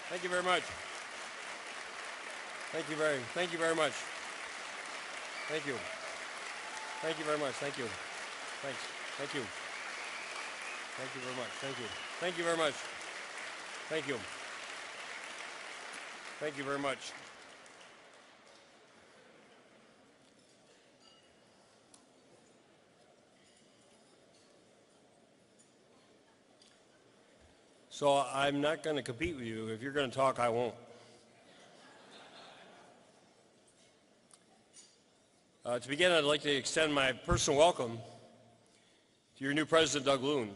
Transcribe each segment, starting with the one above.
Thank you very much. Thank you very much. Thank you. Thank you very much. Thank you. Thanks. Thank you. Thank you very much. Thank you. Thank you very much. Thank you. Thank you very much. So I'm not going to compete with you. If you're going to talk, I won't. To begin, I'd like to extend my personal welcome to your new president, Doug Loon.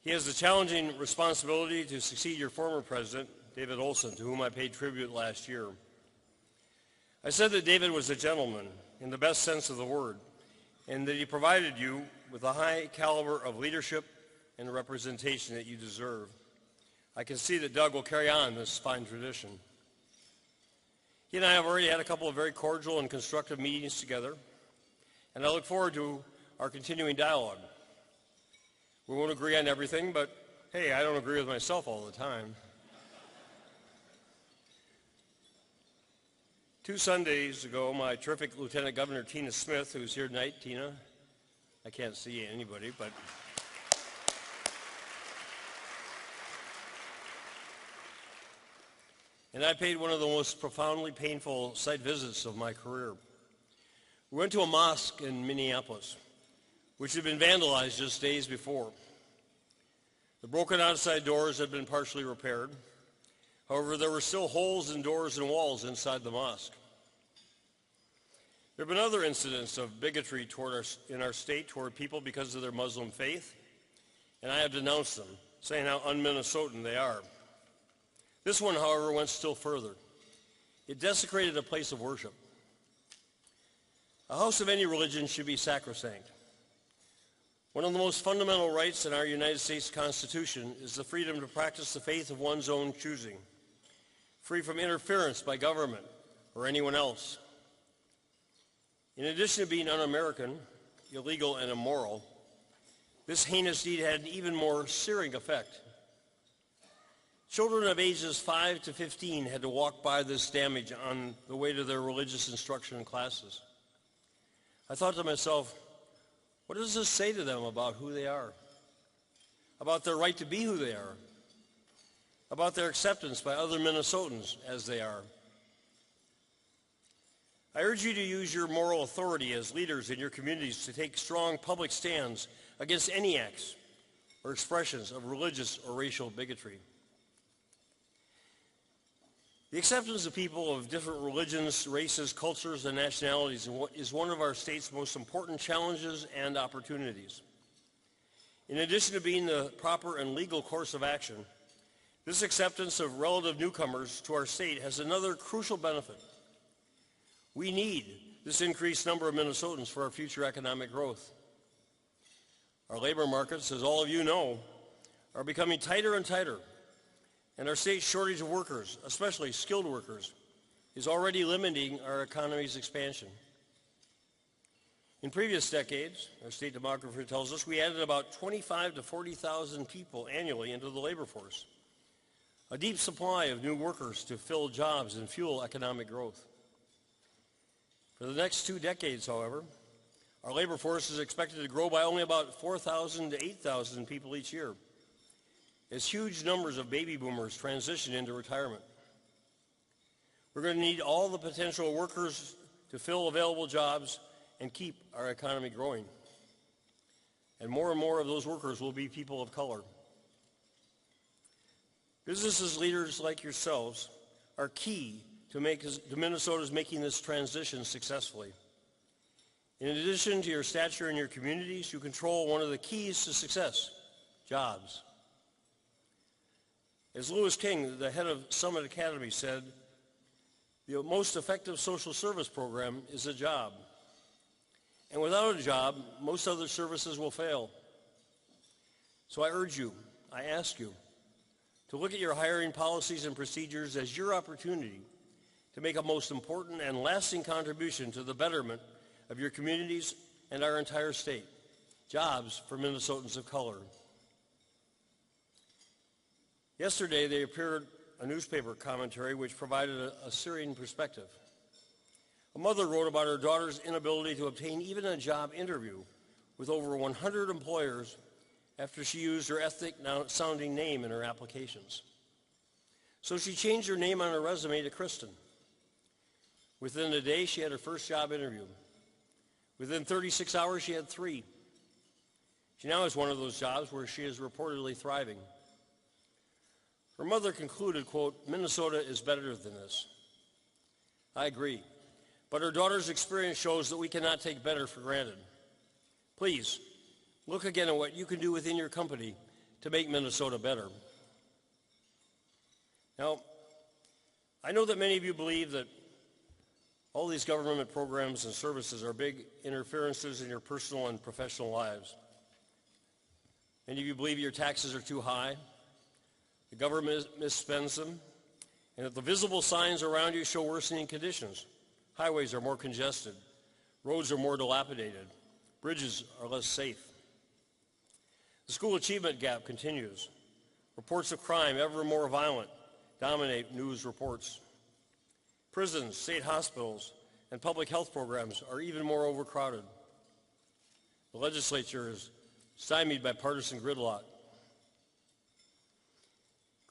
He has the challenging responsibility to succeed your former president, David Olson, to whom I paid tribute last year. I said that David was a gentleman in the best sense of the word, and that he provided you with a high caliber of leadership and representation that you deserve. I can see that Doug will carry on this fine tradition. He and I have already had a couple of very cordial and constructive meetings together, and I look forward to our continuing dialogue. We won't agree on everything, but hey, I don't agree with myself all the time. 2 Sundays ago, my terrific Lieutenant Governor Tina Smith, who's here tonight, Tina, I can't see anybody, but and I paid one of the most profoundly painful site visits of my career. We went to a mosque in Minneapolis, which had been vandalized just days before. The broken outside doors had been partially repaired. However, there were still holes in doors and walls inside the mosque. There have been other incidents of bigotry in our state toward people because of their Muslim faith, and I have denounced them, saying how un-Minnesotan they are. This one, however, went still further. It desecrated a place of worship. A house of any religion should be sacrosanct. One of the most fundamental rights in our United States Constitution is the freedom to practice the faith of one's own choosing, free from interference by government or anyone else. In addition to being un-American, illegal, and immoral, this heinous deed had an even more searing effect. Children of ages 5 to 15 had to walk by this damage on the way to their religious instruction classes. I thought to myself, what does this say to them about who they are? About their right to be who they are? About their acceptance by other Minnesotans as they are? I urge you to use your moral authority as leaders in your communities to take strong public stands against any acts or expressions of religious or racial bigotry. The acceptance of people of different religions, races, cultures, and nationalities is one of our state's most important challenges and opportunities. In addition to being the proper and legal course of action, this acceptance of relative newcomers to our state has another crucial benefit. We need this increased number of Minnesotans for our future economic growth. Our labor markets, as all of you know, are becoming tighter and tighter. And our state's shortage of workers, especially skilled workers, is already limiting our economy's expansion. In previous decades, our state demographer tells us we added about 25,000 to 40,000 people annually into the labor force, a deep supply of new workers to fill jobs and fuel economic growth. For the next 2 decades, however, our labor force is expected to grow by only about 4,000 to 8,000 people each year, as huge numbers of baby boomers transition into retirement. We're going to need all the potential workers to fill available jobs and keep our economy growing. And more of those workers will be people of color. Businesses leaders like yourselves are key to Minnesota's making this transition successfully. In addition to your stature in your communities, you control one of the keys to success, jobs. As Lewis King, the head of Summit Academy, said, the most effective social service program is a job. And without a job, most other services will fail. So I urge you, I ask you, to look at your hiring policies and procedures as your opportunity to make a most important and lasting contribution to the betterment of your communities and our entire state. Jobs for Minnesotans of color. Yesterday, there appeared a newspaper commentary which provided a Syrian perspective. A mother wrote about her daughter's inability to obtain even a job interview with over 100 employers after she used her ethnic-sounding name in her applications. So she changed her name on her resume to Kristen. Within a day, she had her first job interview. Within 36 hours, she had 3. She now has one of those jobs where she is reportedly thriving. Her mother concluded, quote, "Minnesota is better than this." I agree. But her daughter's experience shows that we cannot take better for granted. Please, look again at what you can do within your company to make Minnesota better. Now, I know that many of you believe that all these government programs and services are big interferences in your personal and professional lives. Many of you believe your taxes are too high, the government misspends them, and that the visible signs around you show worsening conditions. Highways are more congested, roads are more dilapidated, bridges are less safe. The school achievement gap continues. Reports of crime, ever more violent, dominate news reports. Prisons, state hospitals, and public health programs are even more overcrowded. The legislature is stymied by partisan gridlock.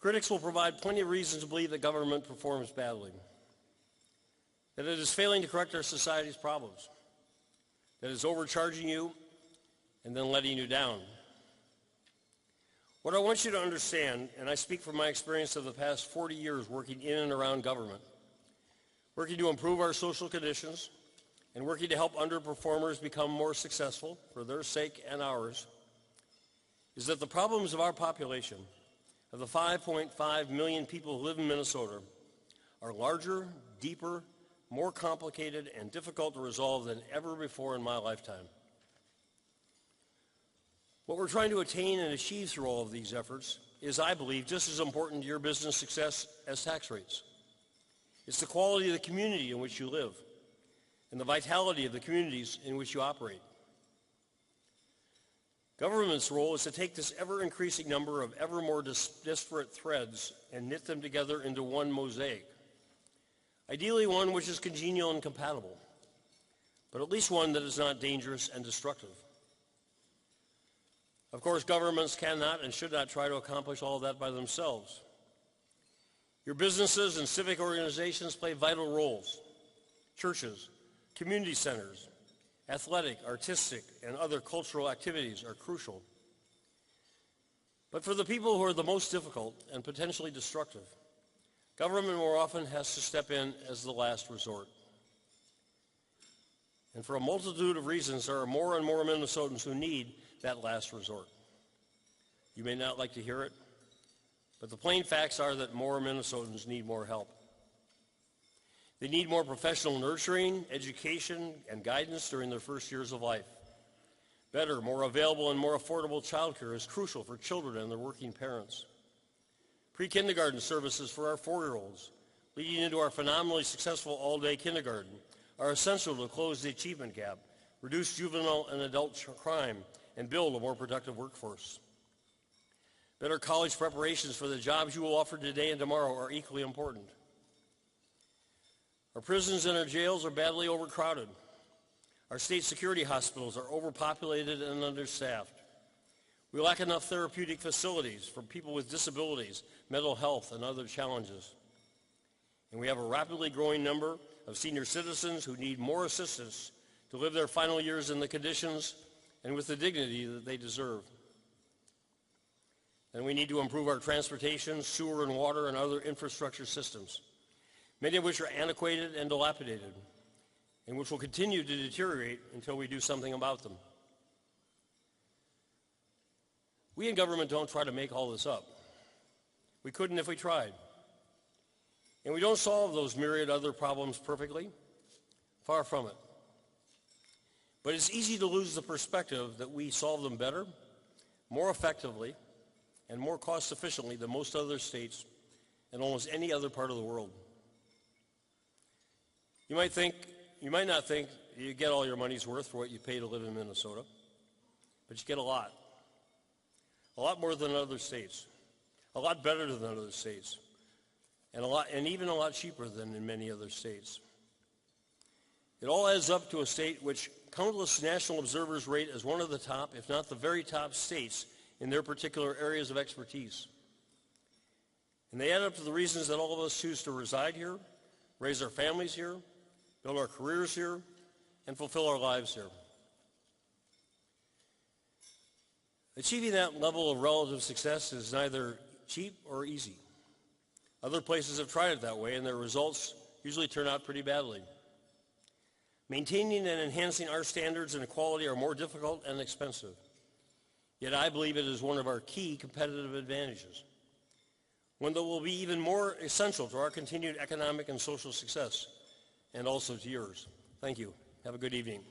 Critics will provide plenty of reasons to believe that government performs badly, that it is failing to correct our society's problems, that it is overcharging you and then letting you down. What I want you to understand, and I speak from my experience of the past 40 years working in and around government, working to improve our social conditions, and working to help underperformers become more successful for their sake and ours, is that the problems of our population, of the 5.5 million people who live in Minnesota, are larger, deeper, more complicated, and difficult to resolve than ever before in my lifetime. What we're trying to attain and achieve through all of these efforts is, I believe, just as important to your business success as tax rates. It's the quality of the community in which you live and the vitality of the communities in which you operate. Government's role is to take this ever-increasing number of ever more disparate threads and knit them together into one mosaic, ideally one which is congenial and compatible, but at least one that is not dangerous and destructive. Of course, governments cannot and should not try to accomplish all of that by themselves. Your businesses and civic organizations play vital roles. Churches, community centers, athletic, artistic, and other cultural activities are crucial. But for the people who are the most difficult and potentially destructive, government more often has to step in as the last resort. And for a multitude of reasons, there are more and more Minnesotans who need that last resort. You may not like to hear it, but the plain facts are that more Minnesotans need more help. They need more professional nurturing, education, and guidance during their first years of life. Better, more available, and more affordable childcare is crucial for children and their working parents. Pre-kindergarten services for our 4-year-olds, leading into our phenomenally successful all-day kindergarten, are essential to close the achievement gap, reduce juvenile and adult crime, and build a more productive workforce. Better college preparations for the jobs you will offer today and tomorrow are equally important. Our prisons and our jails are badly overcrowded. Our state security hospitals are overpopulated and understaffed. We lack enough therapeutic facilities for people with disabilities, mental health, and other challenges. And we have a rapidly growing number of senior citizens who need more assistance to live their final years in the conditions and with the dignity that they deserve. And we need to improve our transportation, sewer and water, and other infrastructure systems, many of which are antiquated and dilapidated, and which will continue to deteriorate until we do something about them. We in government don't try to make all this up. We couldn't if we tried. And we don't solve those myriad other problems perfectly. Far from it. But it's easy to lose the perspective that we solve them better, more effectively, and more cost efficiently than most other states and almost any other part of the world. You might not think you get all your money's worth for what you pay to live in Minnesota, but you get a lot more than other states, a lot better than other states, and even a lot cheaper than in many other states. It all adds up to a state which countless national observers rate as one of the top, if not the very top states in their particular areas of expertise. And they add up to the reasons that all of us choose to reside here, raise our families here, build our careers here, and fulfill our lives here. Achieving that level of relative success is neither cheap or easy. Other places have tried it that way, and their results usually turn out pretty badly. Maintaining and enhancing our standards and equality are more difficult and expensive. Yet I believe it is one of our key competitive advantages, one that will be even more essential to our continued economic and social success, and also to yours. Thank you. Have a good evening.